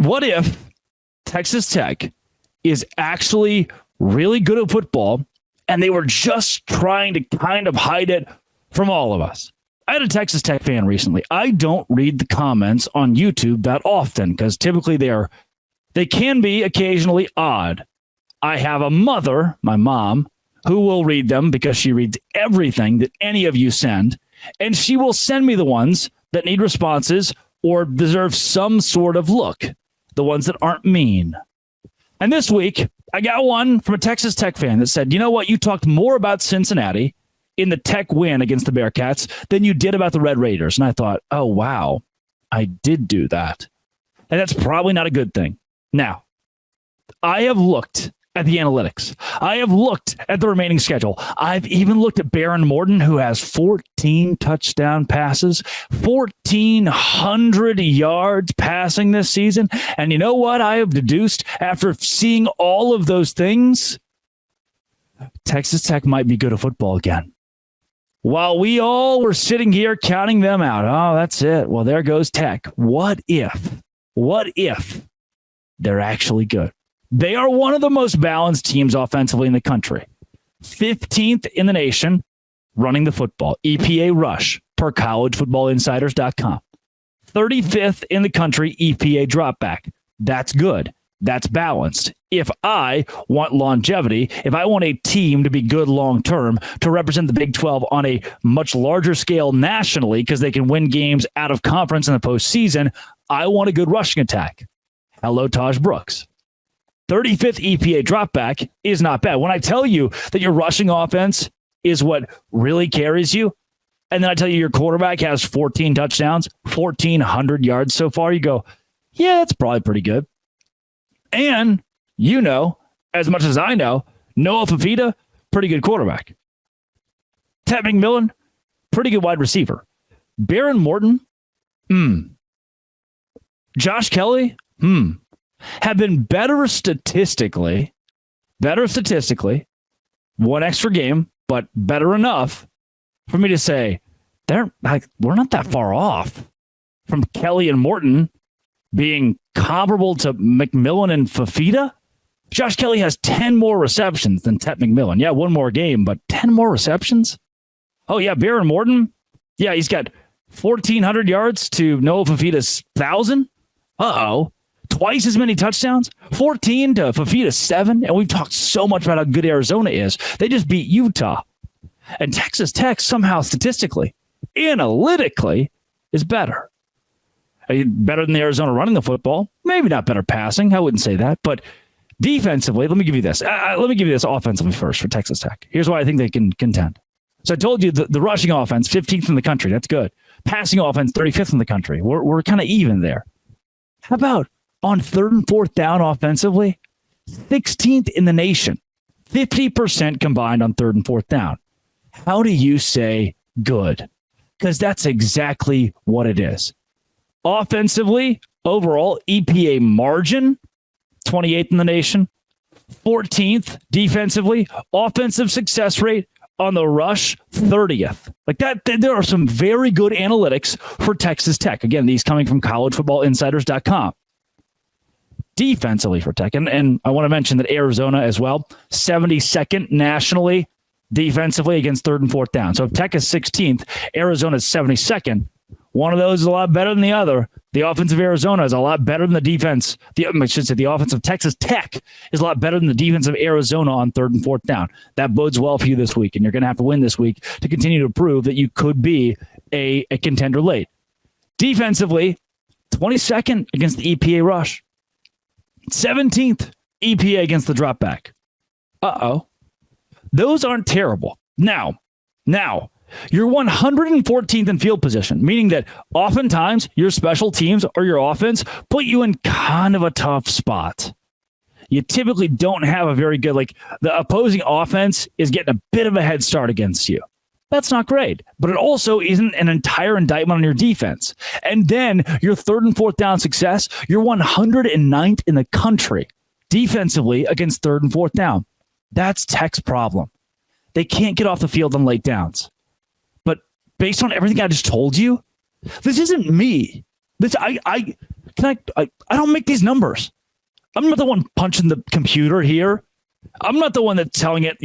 What if Texas Tech is actually really good at football and they were just trying to kind of hide it from all of us? I had a Texas Tech fan recently. I don't read the comments on YouTube that often because typically they can be occasionally odd. I have a mother, my mom, who will read them because she reads everything that any of you send, and she will send me the ones that need responses or deserve some sort of look, the ones that aren't mean. And this week, I got one from a Texas Tech fan that said, you know what, you talked more about Cincinnati in the Tech win against the Bearcats than you did about the Red Raiders. And I thought, oh, wow, I did do that. And that's probably not a good thing. Now, I have looked at the analytics. I have looked at the remaining schedule. I've even looked at Baron Morton, who has 14 touchdown passes, 1,400 yards passing this season. And you know what I have deduced after seeing all of those things? Texas Tech might be good at football again. While we all were sitting here counting them out, oh, that's it. Well, there goes Tech. What if they're actually good? They are one of the most balanced teams offensively in the country. 15th in the nation running the football. EPA rush per collegefootballinsiders.com. 35th in the country EPA dropback. That's good. That's balanced. If I want longevity, if I want a team to be good long-term, to represent the Big 12 on a much larger scale nationally because they can win games out of conference in the postseason, I want a good rushing attack. Hello, Taj Brooks. 35th EPA dropback is not bad. When I tell you that your rushing offense is what really carries you, and then I tell you your quarterback has 14 touchdowns, 1,400 yards so far, you go, yeah, that's probably pretty good. And you know, as much as I know, Noah Fafita, pretty good quarterback. Ted McMillan, pretty good wide receiver. Baron Morton, Josh Kelly, have been better statistically, one extra game, but better enough for me to say we're not that far off from Kelly and Morton being comparable to McMillan and Fafita. Josh Kelly has 10 more receptions than Ted McMillan. Yeah, one more game, but 10 more receptions? Oh, yeah, Baron Morton? Yeah, he's got 1,400 yards to Noah Fafita's 1,000. Uh-oh. Twice as many touchdowns, 14 to Fafita's 7. And we've talked so much about how good Arizona is. They just beat Utah. And Texas Tech somehow statistically, analytically, is better. Better than the Arizona running the football. Maybe not better passing. I wouldn't say that. But defensively, let me give you this. Let me give you this offensively first for Texas Tech. Here's why I think they can contend. So I told you the rushing offense, 15th in the country. That's good. Passing offense, 35th in the country. We're kind of even there. How about on third and fourth down offensively? 16th in the nation. 50% combined on third and fourth down. How do you say good? Because that's exactly what it is. Offensively, overall, EPA margin, 28th in the nation. 14th defensively, offensive success rate on the rush, 30th. Like that, there are some very good analytics for Texas Tech. Again, these coming from collegefootballinsiders.com. Defensively for Tech, and I want to mention that Arizona as well, 72nd nationally defensively against third and fourth down. So if Tech is 16th, Arizona is 72nd. One of those is a lot better than the other. The offense of Arizona is a lot better than the defense. The offense of Texas Tech is a lot better than the defense of Arizona on third and fourth down. That bodes well for you this week, and you're going to have to win this week to continue to prove that you could be a contender late. Defensively, 22nd against the EPA rush. 17th EPA against the dropback. Uh-oh. Those aren't terrible. Now, you're 114th in field position, meaning that oftentimes your special teams or your offense put you in kind of a tough spot. You typically don't have a very good, the opposing offense is getting a bit of a head start against you. That's not great, but it also isn't an entire indictment on your defense. And then your third and fourth down success, you're 109th in the country defensively against third and fourth down. That's Tech's problem. They can't get off the field on late downs. But based on everything I just told you, this isn't me. I don't make these numbers. I'm not the one punching the computer here. I'm not the one that's telling it,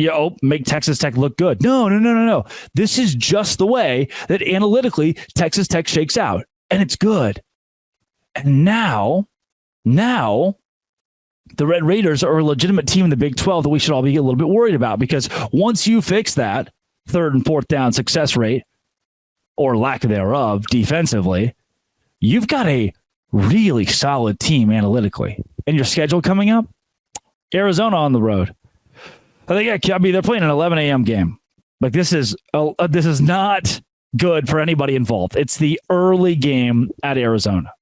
make Texas Tech look good. No. This is just the way that analytically Texas Tech shakes out, and it's good. And now the Red Raiders are a legitimate team in the Big 12 that we should all be a little bit worried about, because once you fix that third and fourth down success rate, or lack thereof, defensively, you've got a really solid team analytically. And your schedule coming up? Arizona on the road. They're playing an 11 a.m. game. Like, this is not good for anybody involved. It's the early game at Arizona.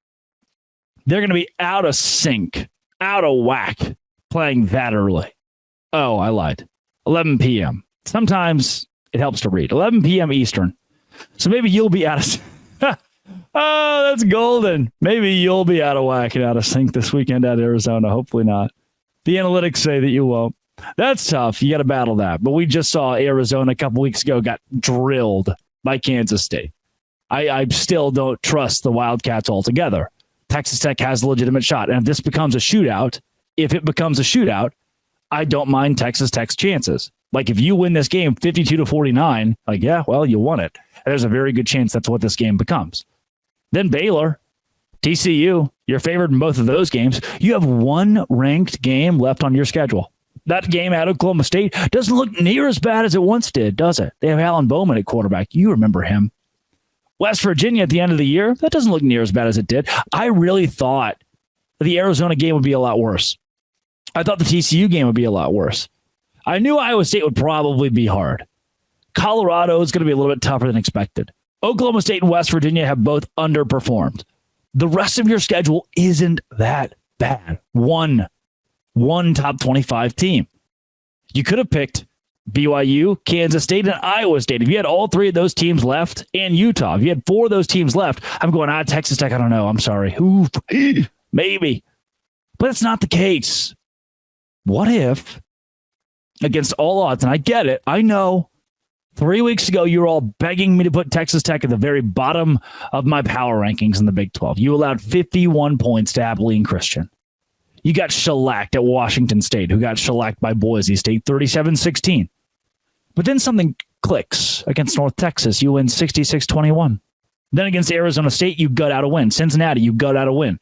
They're going to be out of sync, out of whack, playing that early. Oh, I lied. 11 p.m. Sometimes it helps to read. 11 p.m. Eastern. So maybe you'll be out of... Oh, that's golden. Maybe you'll be out of whack and out of sync this weekend at Arizona. Hopefully not. The analytics say that you won't. That's tough. You got to battle that. But we just saw Arizona a couple weeks ago got drilled by Kansas State. I still don't trust the Wildcats altogether. Texas Tech has a legitimate shot. And if this becomes a shootout, I don't mind Texas Tech's chances. Like, if you win this game 52-49, you won it. And there's a very good chance that's what this game becomes. Then Baylor, TCU, you're favored in both of those games. You have one ranked game left on your schedule. That game at Oklahoma State doesn't look near as bad as it once did, does it? They have Alan Bowman at quarterback. You remember him. West Virginia at the end of the year, that doesn't look near as bad as it did. I really thought the Arizona game would be a lot worse. I thought the TCU game would be a lot worse. I knew Iowa State would probably be hard. Colorado is going to be a little bit tougher than expected. Oklahoma State and West Virginia have both underperformed. The rest of your schedule isn't that bad. One top 25 team. You could have picked BYU, Kansas State, and Iowa State. If you had all three of those teams left, and Utah, if you had four of those teams left, I'm going, Texas Tech, I don't know. I'm sorry. Ooh, maybe. But it's not the case. What if, against all odds, and I get it, I know, 3 weeks ago, you were all begging me to put Texas Tech at the very bottom of my power rankings in the Big 12. You allowed 51 points to Abilene Christian. You got shellacked at Washington State, who got shellacked by Boise State 37-16. But then something clicks. Against North Texas, you win 66-21. Then against Arizona State, you gut out a win. Cincinnati, you gut out a win.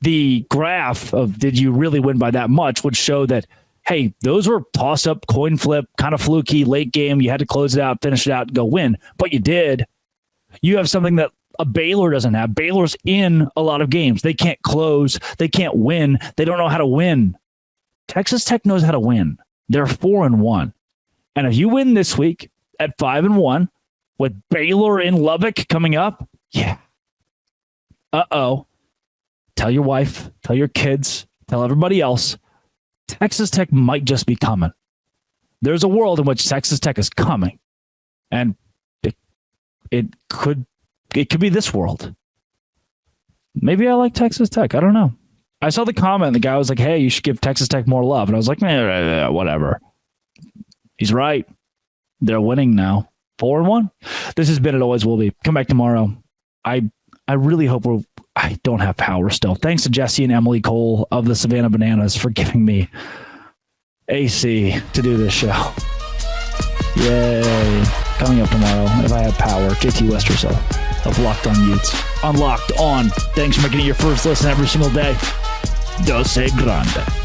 The graph of did you really win by that much would show that, hey, those were toss-up, coin flip, kind of fluky, late game. You had to close it out, finish it out, and go win. But you did. You have something that a Baylor doesn't have. Baylor's in a lot of games. They can't close. They can't win. They don't know how to win. Texas Tech knows how to win. They're 4-1. And if you win this week at 5-1 with Baylor in Lubbock coming up, yeah. Uh-oh. Tell your wife, tell your kids, tell everybody else, Texas Tech might just be coming. There's a world in which Texas Tech is coming. And it could be this world. Maybe I like Texas Tech. I don't know. I saw the comment. The guy was like, hey, you should give Texas Tech more love. And I was like, whatever. He's right. They're winning now. 4-1. This has been It Always Will Be. Come back tomorrow. I really hope I don't have power still. Thanks to Jesse and Emily Cole of the Savannah Bananas for giving me AC to do this show. Yay. Coming up tomorrow, if I have power, JT Westerso of Locked On Utes. On Locked On. Thanks for making it your first listen every single day. Dose Grande.